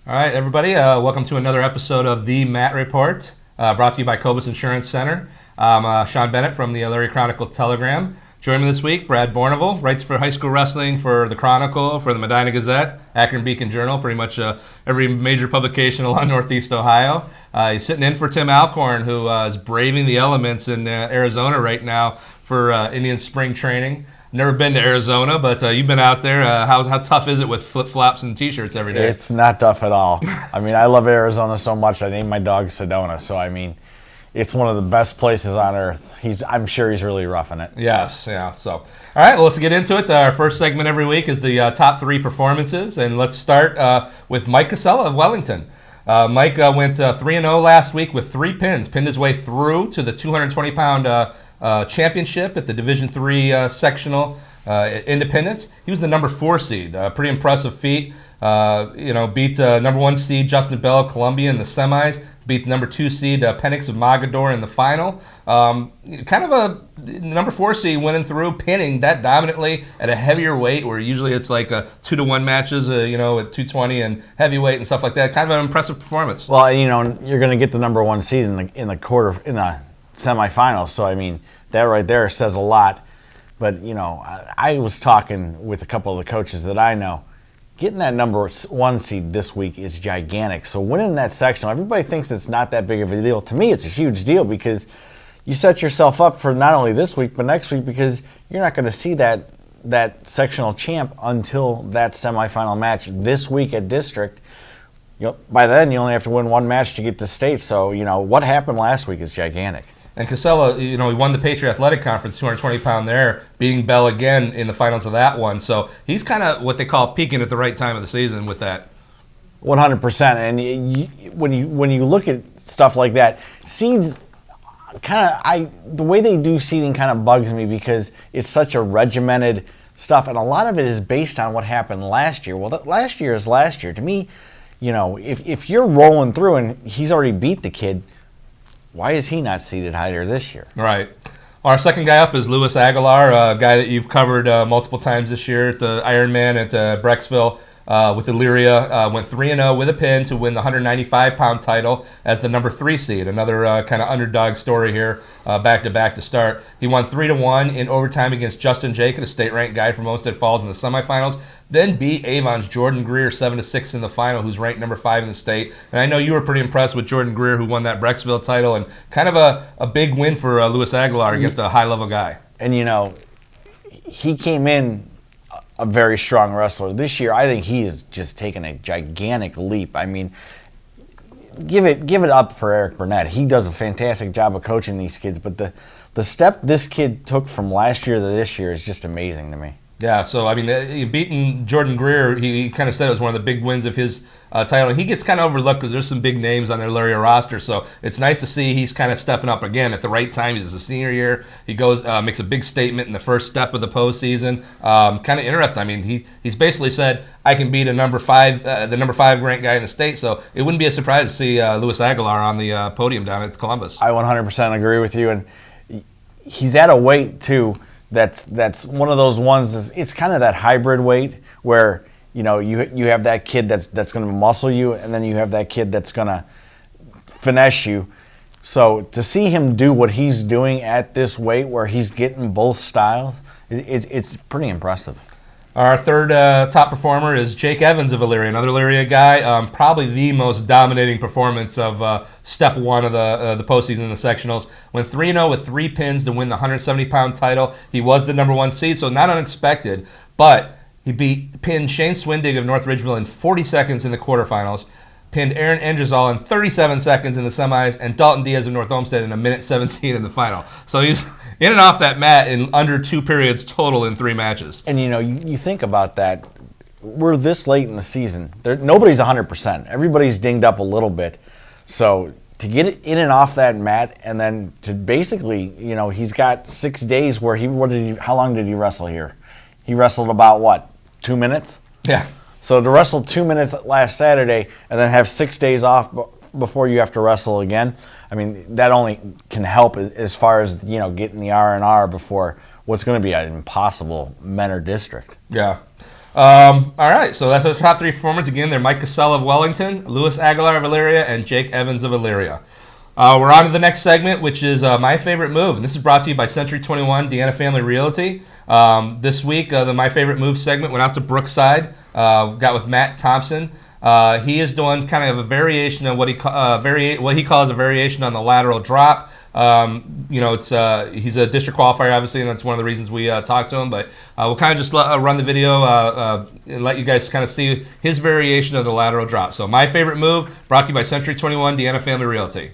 All right, everybody, welcome to another episode of the Matt Report, brought to you by Cobus Insurance Center. I'm Sean Bennett from the Elyria Chronicle Telegram. Joining me this week, Brad Bourneval, writes for high school wrestling for the Chronicle, for the Medina Gazette, Akron Beacon Journal, pretty much every major publication along Northeast Ohio. He's sitting in for Tim Alcorn, who is braving the elements in Arizona right now for Indian spring training. Never been to Arizona, but you've been out there. How tough is it with flip-flops and T-shirts every day? It's not tough at all. I mean, I love Arizona so much, I named my dog Sedona. So, I mean, it's one of the best places on earth. I'm sure he's really roughing it. Yes, yeah. So, all right, well, let's get into it. Our first segment every week is the top three performances, and let's start with Mike Casella of Wellington. Mike went 3-0 last week with 3 pins, pinned his way through to the 220-pound championship at the Division III sectional independents. He was the number 4 seed. Pretty impressive feat. Beat number 1 seed Justin Bell of Columbia in the semis. Beat the number 2 seed Penix of Mogador in the final. Kind of a number 4 seed winning through, pinning that dominantly at a heavier weight, where usually it's like 2-1 matches, at 220 and heavyweight and stuff like that. Kind of an impressive performance. Well, you're going to get the number 1 seed in the semifinals. So, I mean, that right there says a lot. But, I was talking with a couple of the coaches that I know. Getting that number 1 seed this week is gigantic. So winning that sectional, everybody thinks it's not that big of a deal. To me, it's a huge deal because you set yourself up for not only this week, but next week, because you're not going to see that sectional champ until that semifinal match this week at district. By then, you only have to win 1 match to get to state. So, what happened last week is gigantic. And Casella, he won the Patriot Athletic Conference, 220-pound there, beating Bell again in the finals of that one. So he's kind of what they call peaking at the right time of the season with that. 100%. And when you look at stuff like that, seeds the way they do seeding kind of bugs me because it's such a regimented stuff, and a lot of it is based on what happened last year. Well, last year is last year. To me, if you're rolling through and he's already beat the kid, why is he not seated higher this year? Right. Our second guy up is Luis Aguilar, a guy that you've covered multiple times this year at the Ironman at Brecksville with Elyria. Went 3-0 with a pin to win the 195-pound title as the number 3 seed. Another kind of underdog story here, back-to-back to start. He won 3-1 in overtime against Justin Jacob, a state-ranked guy from Olmsted Falls in the semifinals. Then beat Avon's Jordan Greer 7-6 in the final, who's ranked number 5 in the state. And I know you were pretty impressed with Jordan Greer, who won that Brecksville title, and kind of a big win for Luis Aguilar against a high-level guy. And, he came in a very strong wrestler. This year, I think he has just taken a gigantic leap. I mean, give it up for Eric Burnett. He does a fantastic job of coaching these kids, but the step this kid took from last year to this year is just amazing to me. Yeah, so, I mean, beating Jordan Greer, he kind of said it was one of the big wins of his title. And he gets kind of overlooked because there's some big names on their Elyria roster. So it's nice to see he's kind of stepping up again at the right time. He's a senior year. He goes, makes a big statement in the first step of the postseason. Kind of interesting. I mean, he's basically said, I can beat the number 5 ranked guy in the state. So it wouldn't be a surprise to see Luis Aguilar on the podium down at Columbus. I 100% agree with you. And he's at a weight, too, that's one of those ones. It's kind of that hybrid weight where you have that kid that's going to muscle you, and then you have that kid that's going to finesse you. So to see him do what he's doing at this weight, where he's getting both styles, it's pretty impressive. Our third top performer is Jake Evans of Elyria, another Elyria guy. Probably the most dominating performance of step 1 of the postseason in the sectionals. Went 3-0 with 3 pins to win the 170-pound title. He was the number 1 seed, so not unexpected. But he pinned Shane Swindig of North Ridgeville in 40 seconds in the quarterfinals. Pinned Aaron Endrizal in 37 seconds in the semis, and Dalton Diaz of North Olmsted in 1:17 in the final. So he's in and off that mat in under 2 periods total in 3 matches. And you think about that. We're this late in the season. Nobody's 100%. Everybody's dinged up a little bit. So to get it in and off that mat, and then to basically, he's got 6 days where how long did he wrestle here? He wrestled about 2 minutes? Yeah. So to wrestle 2 minutes last Saturday and then have 6 days off before you have to wrestle again, I mean, that only can help as far as, getting the R&R before what's going to be an impossible Menor district. Yeah. All right, so that's our top 3 performers. Again, they're Mike Casella of Wellington, Luis Aguilar of Elyria, and Jake Evans of Elyria. We're on to the next segment, which is My Favorite Move. And this is brought to you by Century 21 Deanna Family Realty. This week, the My Favorite Move segment went out to Brookside. Got with Matt Thompson. He is doing kind of a variation of what he calls a variation on the lateral drop. He's a district qualifier, obviously, and that's one of the reasons we talked to him. But we'll kind of just run the video and let you guys kind of see his variation of the lateral drop. So, My Favorite Move, brought to you by Century 21 Deanna Family Realty.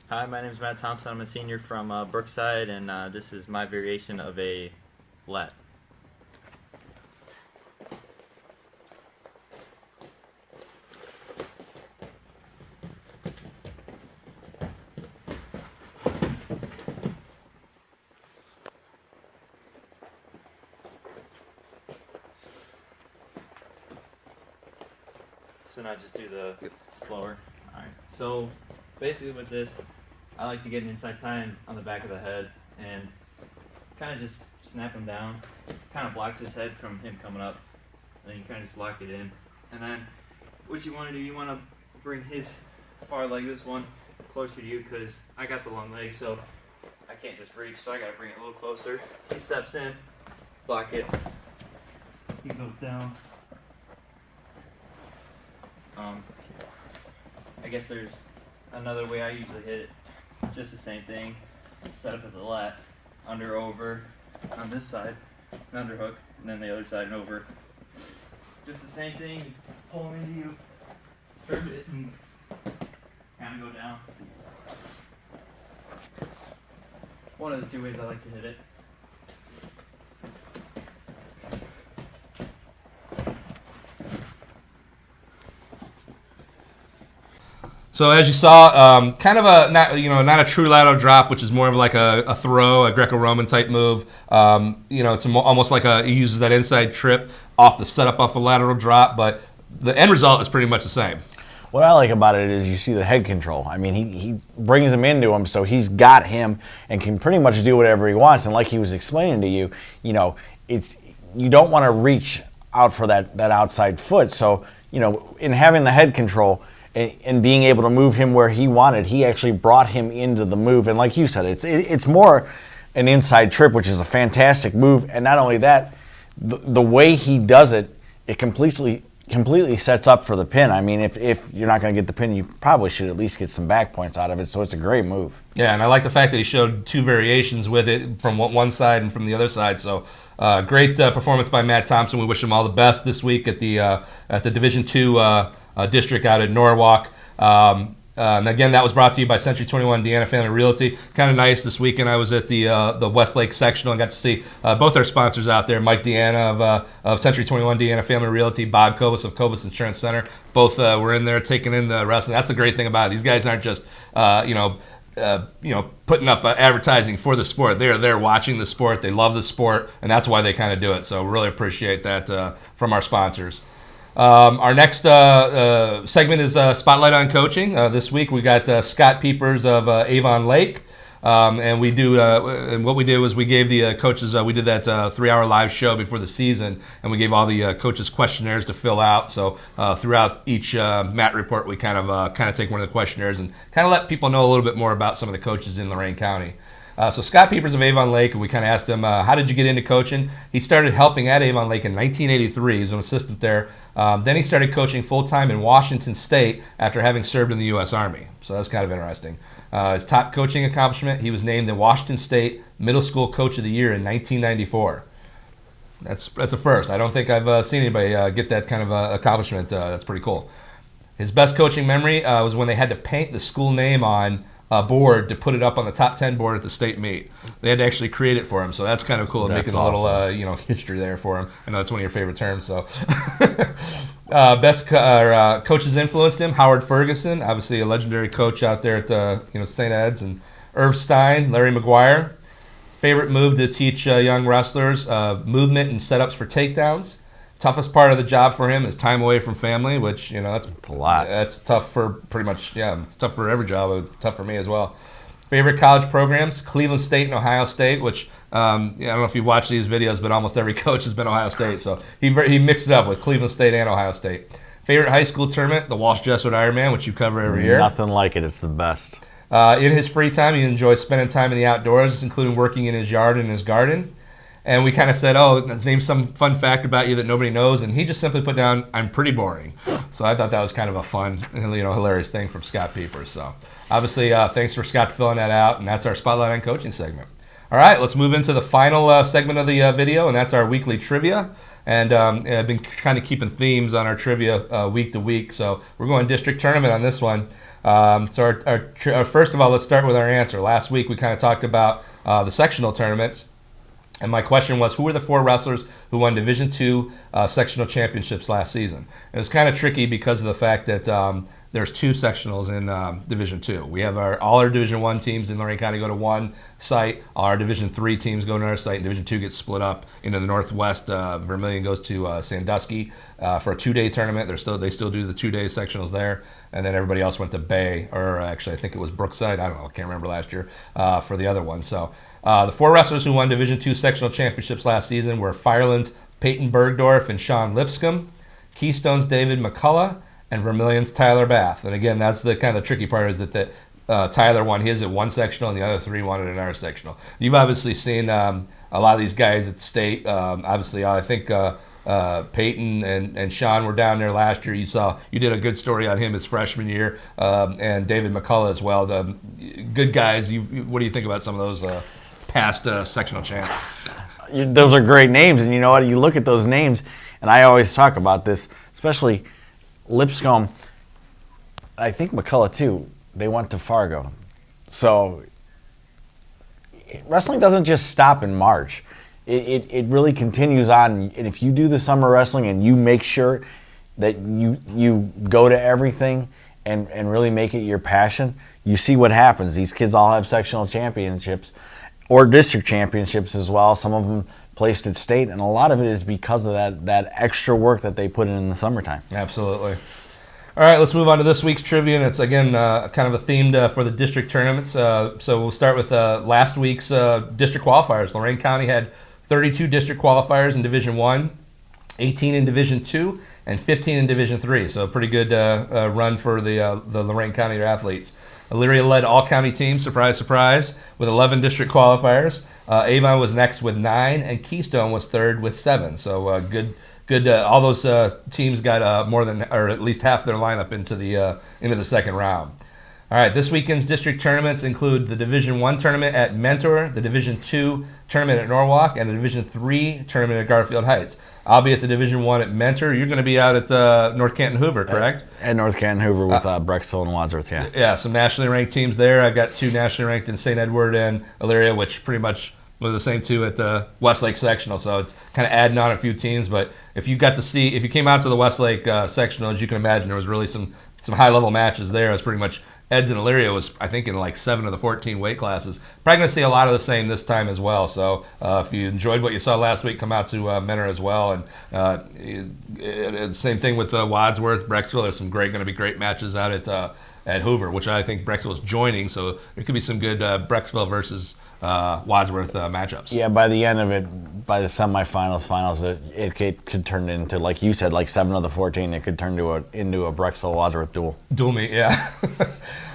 Hi, my name is Matt Thompson. I'm a senior from Brookside, and this is my variation of a let. So now just do the slower. All right. So basically with this, I like to get an inside tie on the back of the head and kind of just snap him down. Kind of blocks his head from him coming up. And then you kind of just lock it in. And then what you want to do, you want to bring his far leg, this one, closer to you because I got the long leg, so I can't just reach, so I got to bring it a little closer. He steps in, block it. He goes down. I guess there's another way I usually hit it. Just the same thing. Set up as a lat. Under, over. On this side, an underhook. And then the other side and over. Just the same thing. Pull him into you. Turn it and kind of go down. It's one of the 2 ways I like to hit it. So as you saw, kind of not a true lateral drop, which is more of like a throw, a Greco-Roman type move. It's almost like he uses that inside trip off the setup off a lateral drop, but the end result is pretty much the same. What I like about it is you see the head control. I mean, he brings him into him, so he's got him and can pretty much do whatever he wants. And like he was explaining to you, you don't want to reach out for that outside foot. So, in having the head control and being able to move him where he wanted, he actually brought him into the move. And like you said, it's more an inside trip, which is a fantastic move. And not only that, the way he does it, it completely sets up for the pin. I mean, if you're not going to get the pin, you probably should at least get some back points out of it. So it's a great move. Yeah, and I like the fact that he showed 2 variations with it from one side and from the other side. So great performance by Matt Thompson. We wish him all the best this week at the Division II district out at Norwalk. And again, that was brought to you by Century 21 Deanna Family Realty. Kind of nice this weekend. I was at the Westlake sectional and got to see both our sponsors out there, Mike Deanna of Century 21 Deanna Family Realty, Bob Kovas of Kovas Insurance Center. Both were in there taking in the wrestling. That's the great thing about it. These guys aren't just putting up advertising for the sport. They're there watching the sport. They love the sport, and that's why they kind of do it. So really appreciate that from our sponsors. Our next segment is Spotlight on Coaching. This week we got Scott Peepers of Avon Lake. And what we did was we gave the coaches, we did that 3-hour live show before the season, and we gave all the coaches questionnaires to fill out. So throughout each Matt report, we kind of take one of the questionnaires and kind of let people know a little bit more about some of the coaches in Lorain County. So Scott Peepers of Avon Lake, and we kind of asked him, how did you get into coaching? He started helping at Avon Lake in 1983. He was an assistant there. Then he started coaching full-time in Washington State after having served in the U.S. Army. So that's kind of interesting. His top coaching accomplishment, he was named the Washington State Middle School Coach of the Year in 1994. That's a first. I don't think I've seen anybody get that kind of accomplishment. That's pretty cool. His best coaching memory was when they had to paint the school name on a board to put it up on the top 10 board at the state meet. They had to actually create it for him, so that's kind of cool. Making awesome. A little history there for him. I know that's one of your favorite terms. So, coaches influenced him. Howard Ferguson, obviously a legendary coach out there at St. Ed's, and Irv Stein, Larry McGuire. Favorite move to teach young wrestlers: movement and setups for takedowns. Toughest part of the job for him is time away from family, which, that's a lot. That's tough for pretty much, it's tough for every job. It's tough for me as well. Favorite college programs: Cleveland State and Ohio State, which I don't know if you've watched these videos, but almost every coach has been Ohio State. So he mixed it up with Cleveland State and Ohio State. Favorite high school tournament: the Walsh Jesuit Ironman, which you cover every year. Nothing like it. It's the best. In his free time, he enjoys spending time in the outdoors, including working in his yard and in his garden. And we kind of said, name some fun fact about you that nobody knows. And he just simply put down, I'm pretty boring. So I thought that was kind of a fun, hilarious thing from Scott Peepers. So obviously, thanks for Scott filling that out. And that's our Spotlight on Coaching segment. All right, let's move into the final segment of the video, and that's our weekly trivia. And I've been kind of keeping themes on our trivia week to week. So we're going district tournament on this one. So first of all, let's start with our answer. Last week, we kind of talked about the sectional tournaments. And my question was, who were the 4 wrestlers who won Division II sectional championships last season? And it was kind of tricky because of the fact that there's 2 sectionals in Division II. We have all our Division I teams in Lorain County go to one site. All our Division III teams go to another site. And Division II gets split up into the Northwest. Vermilion goes to Sandusky for a 2-day tournament. They still do the 2-day sectionals there. And then everybody else went to Bay, or actually I think it was Brookside. I don't know. I can't remember last year for the other one. So the 4 wrestlers who won Division II sectional championships last season were Fireland's Peyton Bergdorf and Sean Lipscomb, Keystone's David McCullough, and Vermilion's Tyler Bath. And again, that's the kind of the tricky part, is that Tyler won his at one sectional and the other 3 won at another sectional. You've obviously seen a lot of these guys at state. Obviously, I think Peyton and Sean were down there last year. You did a good story on him his freshman year, and David McCullough as well. The good guys. What do you think about some of those past sectional champs? Those are great names, and you know what? You look at those names, and I always talk about this, especially Lipscomb. I think McCullough too. They went to Fargo, so wrestling doesn't just stop in March. It really continues on, and if you do the summer wrestling and you make sure that you go to everything and really make it your passion, you see what happens. These kids all have sectional championships or district championships as well. Some of them placed at state, and a lot of it is because of that extra work that they put in the summertime. Absolutely. All right, let's move on to this week's trivia, and it's, again, kind of a themed for the district tournaments. So we'll start with last week's district qualifiers. Lorain County had 32 district qualifiers in Division I, 18 in Division II, and 15 in Division III. So a pretty good run for the Lorain County athletes. Elyria led all county teams, surprise, surprise, with 11 district qualifiers. Avon was next with 9, and Keystone was third with 7. So good. All those teams got more than, or at least half their lineup into the second round. All right, this weekend's district tournaments include the Division I tournament at Mentor, the Division II tournament at Norwalk, and the Division III tournament at Garfield Heights. I'll be at the Division I at Mentor. You're going to be out at North Canton Hoover, correct? At North Canton Hoover with Brexville and Wadsworth, yeah. Yeah, some nationally ranked teams there. I've got 2 nationally ranked in St. Edward and Elyria, which pretty much was the same 2 at the Westlake sectional. So it's kind of adding on a few teams. But if you came out to the Westlake sectional, as you can imagine, there was really some high-level matches there. It was pretty much Eds and Elyria was, I think, in like 7 of the 14 weight classes. Probably going to see a lot of the same this time as well. So if you enjoyed what you saw last week, come out to Mentor as well. And same thing with Wadsworth, Brexville. There's some going to be great matches out at Hoover, which I think Brexville is joining. So there could be some good Brexville versus Wadsworth matchups. Yeah, by the end of it, by the semifinals, finals, it could turn into, like you said, like 7 of the 14. It could turn into a Brexville-Wadsworth duel. Duel meet, yeah.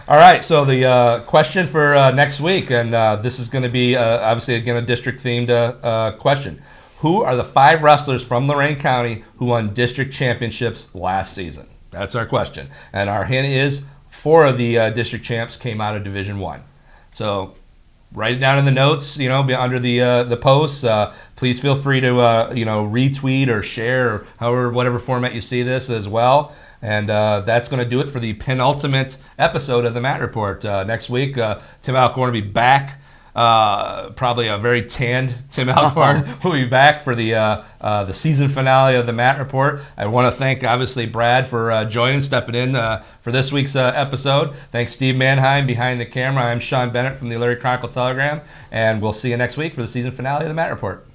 All right, so the question for next week, and this is going to be obviously again a district-themed question. Who are the 5 wrestlers from Lorain County who won district championships last season? That's our question, and our hint is 4 of the district champs came out of Division I. So write it down in the notes, under the posts. Please feel free to retweet or share, or whatever format you see this as well. And that's going to do it for the penultimate episode of the Matt Report. Next week, Tim Alcorn will be back. Probably a very tanned Tim Alcorn will be back for the season finale of the Matt Report. I want to thank, obviously, Brad for stepping in for this week's episode. Thanks, Steve Mannheim behind the camera. I'm Sean Bennett from the Elyria Chronicle Telegram, and we'll see you next week for the season finale of the Matt Report.